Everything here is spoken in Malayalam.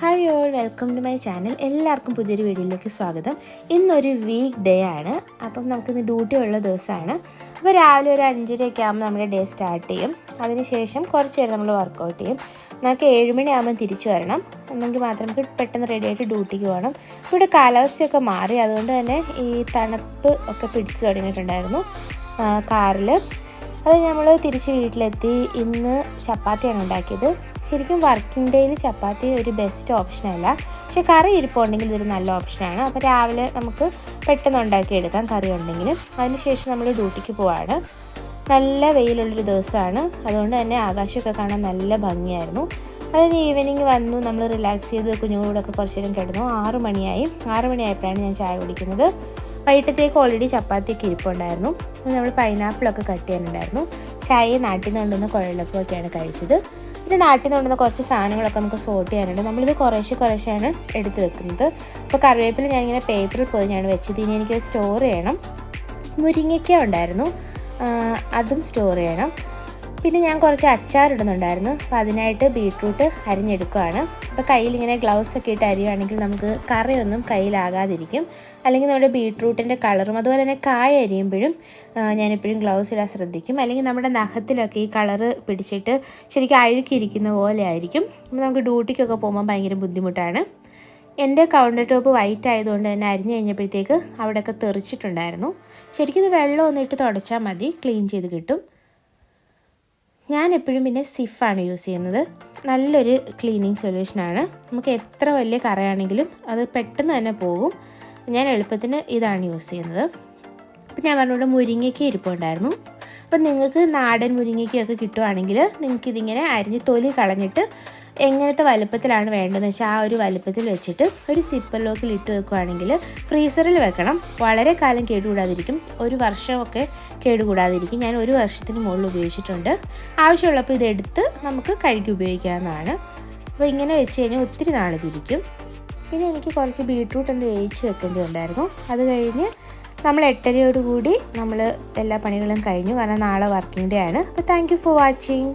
Hi all, welcome to my channel. എല്ലാവർക്കും പുതിയൊരു വീഡിയോയിലേക്ക് സ്വാഗതം. ഇന്നൊരു വീക്ക് ഡേ ആണ്. അപ്പം നമുക്കിന്ന് ഡ്യൂട്ടി ഉള്ള ദിവസമാണ്. അപ്പോൾ രാവിലെ ഒരു 5:30 ആകുമ്പോൾ നമ്മുടെ ഡേ സ്റ്റാർട്ട് ചെയ്യും. അതിനുശേഷം കുറച്ച് നേരം നമ്മൾ വർക്കൗട്ട് ചെയ്യും. നമുക്ക് 7 മണിയാകുമ്പോൾ തിരിച്ചു വരണം. എന്നെങ്കിൽ മാത്രം നമുക്ക് പെട്ടെന്ന് റെഡി ആയിട്ട് ഡ്യൂട്ടിക്ക് പോകണം. ഇവിടെ കാലാവസ്ഥയൊക്കെ മാറി, അതുകൊണ്ട് തന്നെ ഈ തണുപ്പ് ഒക്കെ പിടിച്ചു തുടങ്ങിയിട്ടുണ്ടായിരുന്നു കാറിൽ. അത് നമ്മൾ തിരിച്ച് വീട്ടിലെത്തി. ഇന്ന് ചപ്പാത്തിയാണ് ഉണ്ടാക്കിയത്. ശരിക്കും വർക്കിംഗ് ഡേയിൽ ചപ്പാത്തി ഒരു ബെസ്റ്റ് ഓപ്ഷനല്ല, പക്ഷേ കറി ഇരിപ്പുണ്ടെങ്കിൽ ഇതൊരു നല്ല ഓപ്ഷനാണ്. അപ്പോൾ രാവിലെ നമുക്ക് പെട്ടെന്ന് ഉണ്ടാക്കിയെടുക്കാം കറി ഉണ്ടെങ്കിൽ. അതിനുശേഷം നമ്മൾ ഡ്യൂട്ടിക്ക് പോവാണ്. നല്ല വെയിലുള്ളൊരു ദിവസമാണ്, അതുകൊണ്ട് തന്നെ ആകാശമൊക്കെ കാണാൻ നല്ല ഭംഗിയായിരുന്നു. അതായത് ഈവനിങ് വന്നു, നമ്മൾ റിലാക്സ് ചെയ്ത് കുഞ്ഞുങ്ങളോടൊക്കെ കുറച്ച് നേരം കിടന്നു. 6 മണിയായപ്പോഴാണ് ഞാൻ ചായ കുടിക്കുന്നത്. വൈകിട്ടത്തേക്ക് ഓൾറെഡി ചപ്പാത്തിയൊക്കെ ഇരിപ്പുണ്ടായിരുന്നു. നമ്മൾ പൈനാപ്പിളൊക്കെ കട്ട് ചെയ്യാനുണ്ടായിരുന്നു. ചായ നാട്ടിൽ നിന്ന് കൊണ്ടുവന്ന കുഴലപ്പമൊക്കെയാണ് കഴിച്ചത്. പിന്നെ നാട്ടിൽ നിന്ന് കൊണ്ടുവന്ന കുറച്ച് സാധനങ്ങളൊക്കെ നമുക്ക് സോർട്ട് ചെയ്യാനുണ്ട്. നമ്മളിത് കുറേശ്ശെയാണ് എടുത്ത് വെക്കുന്നത്. അപ്പോൾ കറിവേപ്പില ഞാനിങ്ങനെ പേപ്പറിൽ പൊതിഞ്ഞാണ് വെച്ചത്. ഇനി എനിക്ക് സ്റ്റോർ ചെയ്യണം. മുരിങ്ങയ്ക്ക ഉണ്ടായിരുന്നു, അതും സ്റ്റോർ ചെയ്യണം. പിന്നെ ഞാൻ കുറച്ച് അച്ചാറിടുന്നുണ്ടായിരുന്നു. അപ്പോൾ അതിനായിട്ട് ബീട്രൂട്ട് അരിഞ്ഞെടുക്കുകയാണ്. അപ്പോൾ കയ്യിലിങ്ങനെ ഗ്ലൗസൊക്കെ ഇട്ട് അരിയുകയാണെങ്കിൽ നമുക്ക് കറിയൊന്നും കയ്യിലാകാതിരിക്കും. അല്ലെങ്കിൽ നമ്മുടെ ബീട്രൂട്ടിൻ്റെ കളറും അതുപോലെ തന്നെ കായ അരിയുമ്പോഴും ഞാനെപ്പോഴും ഗ്ലൗസ് ഇടാൻ ശ്രദ്ധിക്കും. അല്ലെങ്കിൽ നമ്മുടെ നഖത്തിലൊക്കെ ഈ കളറ് പിടിച്ചിട്ട് ശരിക്കും അഴുക്കിയിരിക്കുന്ന പോലെ ആയിരിക്കും. അപ്പോൾ നമുക്ക് ഡ്യൂട്ടിക്കൊക്കെ പോകുമ്പോൾ ഭയങ്കര ബുദ്ധിമുട്ടാണ്. എൻ്റെ കൗണ്ടർ ടോപ്പ് വൈറ്റ് ആയതുകൊണ്ട് തന്നെ അരിഞ്ഞു കഴിഞ്ഞപ്പോഴത്തേക്ക് അവിടെയൊക്കെ തെറിച്ചിട്ടുണ്ടായിരുന്നു. ശരിക്കും ഇത് വെള്ളം ഒന്നിട്ട് തുടച്ചാൽ മതി, ക്ലീൻ ചെയ്ത് കിട്ടും. ഞാൻ എപ്പോഴും പിന്നെ സിഫാണ് യൂസ് ചെയ്യുന്നത്. നല്ലൊരു ക്ലീനിങ് സൊല്യൂഷനാണ്. നമുക്ക് എത്ര വലിയ കറയാണെങ്കിലും അത് പെട്ടെന്ന് തന്നെ പോകും. ഞാൻ എളുപ്പത്തിന് ഇതാണ് യൂസ് ചെയ്യുന്നത്. അപ്പം ഞാൻ പറഞ്ഞുകൊണ്ട് മുരിങ്ങയ്ക്ക ഇരിപ്പുണ്ടായിരുന്നു. അപ്പം നിങ്ങൾക്ക് നാടൻ മുരിങ്ങയ്ക്കയൊക്കെ കിട്ടുവാണെങ്കിൽ നിങ്ങൾക്കിതിങ്ങനെ അരിഞ്ഞ് തൊലി കളഞ്ഞിട്ട് എങ്ങനത്തെ വലുപ്പത്തിലാണ് വേണ്ടതെന്ന് വെച്ചാൽ ആ ഒരു വലുപ്പത്തിൽ വെച്ചിട്ട് ഒരു സിപ്പർ ലോക്കിൽ ഇട്ട് വെക്കുകയാണെങ്കിൽ ഫ്രീസറിൽ വെക്കണം. വളരെ കാലം കേടുകൂടാതിരിക്കും. 1 വർഷമൊക്കെ കേടുകൂടാതിരിക്കും. ഞാൻ 1 വർഷത്തിന് മുകളിൽ ഉപയോഗിച്ചിട്ടുണ്ട്. ആവശ്യമുള്ളപ്പോൾ ഇതെടുത്ത് നമുക്ക് കഴുകി ഉപയോഗിക്കാവുന്നതാണ്. അപ്പോൾ ഇങ്ങനെ വെച്ച് കഴിഞ്ഞാൽ ഒത്തിരി നാളിതിരിക്കും. പിന്നെ എനിക്ക് കുറച്ച് ബീട്രൂട്ട് ഒന്ന് വേവിച്ച് വെക്കേണ്ടി ഉണ്ടായിരുന്നു. അത് കഴിഞ്ഞ് നമ്മൾ 8:30 നമ്മൾ എല്ലാ പണികളും കഴിഞ്ഞു. കാരണം നാളെ വർക്കിംഗ് ഡേ ആണ്. അപ്പോൾ താങ്ക് യു ഫോർ വാച്ചിങ്.